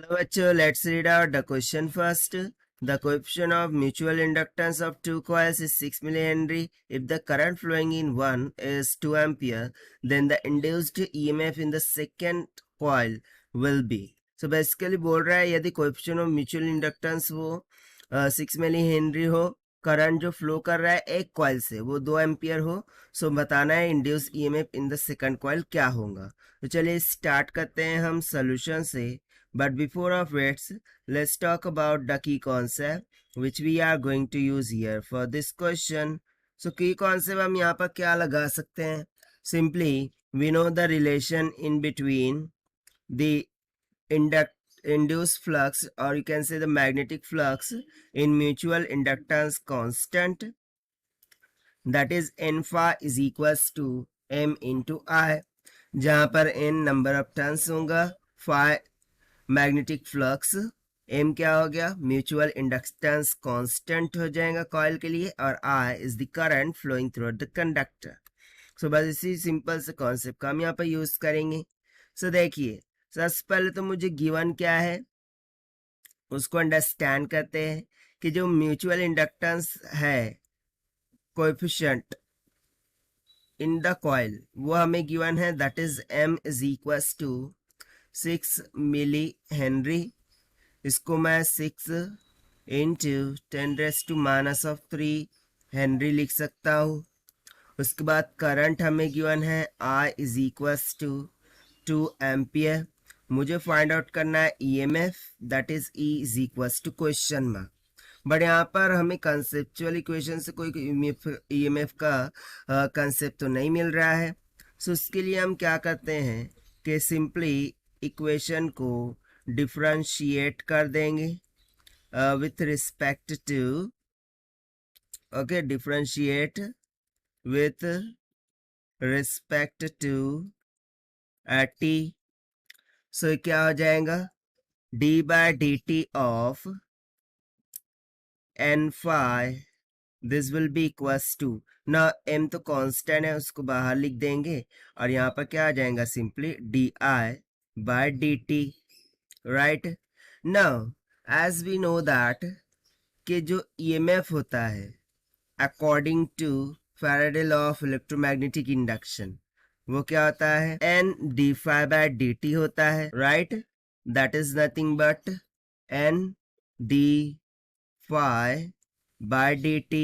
Hello, bachcho. Let's read out the question first. The coefficient of mutual inductance of two coils is 6 millihenry. If the current flowing in one is 2 ampere, then the induced EMF in the second coil will be. So basically बोल रहा है यदि coefficient of mutual inductance वो 6 मिली हो, current जो flow कर रहा है एक कॉइल से वो 2 एम्पियर हो, सो बताना है induce EMF in the second coil क्या होगा। तो चलिए स्टार्ट करते हैं हम सोल्यूशन से। But before of it, let's talk about the key concept which we are going to use here for this question. So key concept हम यहाँ पर क्या लगा सकते हैं? Simply we know the relation in between the induced flux, or you can say the magnetic flux in mutual inductance constant, that is n phi is equals to m into I, जहाँ पर n number of turns होगा, phi magnetic flux, M क्या हो गया mutual inductance constant हो जाएगा coil के लिए, और I is the current flowing through the conductor. So बस इसी सिंपल से कॉन्सेप्ट का हम यहाँ पर यूज करेंगे। सो देखिए सबसे पहले तो मुझे गिवन क्या है उसको अंडरस्टैंड करते हैं कि जो म्यूचुअल इंडक्टेंस है कोएफिशिएंट इन द कॉइल वो हमें गिवन है, that is m is equals to 6 milli henry. इसको मैं 6 इंटू 10⁻³ हेनरी लिख सकता हूँ। उसके बाद करंट हमें गिवन है I is equals to 2 ampere. मुझे फाइंड आउट करना है EMF, that is E is equals to question mark. But यहाँ पर हमें कंसेप्चुअल इक्वेशन से कोई EMF का कंसेप्ट तो नहीं मिल रहा है। सो उसके लिए हम क्या करते हैं कि सिंपली इक्वेशन को डिफरेंशिएट कर देंगे with respect to, okay, differentiate with respect to t। So क्या हो जाएगा d/dt of n phi, this will be equals to, ना m तो कांस्टेंट है उसको बाहर लिख देंगे और यहाँ पर क्या आ जाएगा simply di/dt, right? Now as we know that कि जो EMF होता है according to Faraday law of electromagnetic induction वो क्या होता है n d phi by dt होता है, right? That is nothing but n d phi by dt,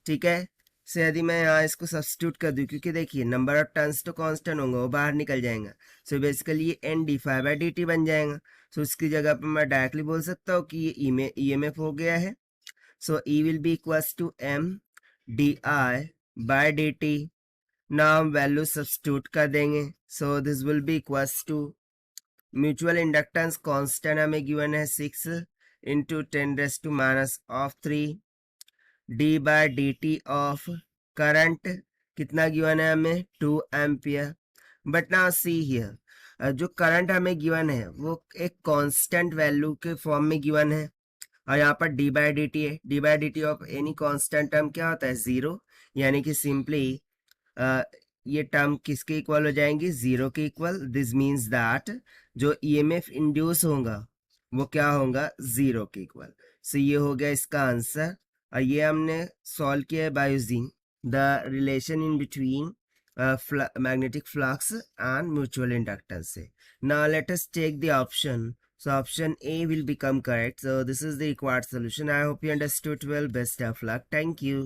ठीक है। से यदि मैं यहाँ इसको सब्स्टिट्यूट कर दूं, क्योंकि देखिए नंबर ऑफ टर्न्स तो कांस्टेंट होंगे वो बाहर निकल जाएगा, सो बेसिकली ये n d phi by dt बन जाएगा। सो उसकी जगह पर मैं डायरेक्टली बोल सकता हूँ कि ये EMF हो गया है। So E will be equals to m di by dt। Now हम वैल्यू सब्स्टिट्यूट कर देंगे। So this will be equals to mutual inductance constant हमें गिवन है 6 इंटू 10⁻³ d/dt ऑफ करंट कितना गिवन है हमें 2 ampere. But now see here जो current हमें गिवन है वो एक कांस्टेंट वैल्यू के फॉर्म में गिवन है और यहाँ पर d/dt है। d/dt of any constant term क्या होता है 0, यानी कि सिंपली ये टर्म किसके इक्वल हो जाएंगी 0 के इक्वल। दिस मीन्स दैट जो EMF इंड्यूस होगा वो क्या होगा 0 के इक्वल। सो ये हो गया इसका आंसर और ये हमने सॉल्व किया है by using the relation in between magnetic flux and mutual inductance से। Now let us take the option. So option A will become correct. So this is the required solution. I hope you understood well. Best of luck. Thank you.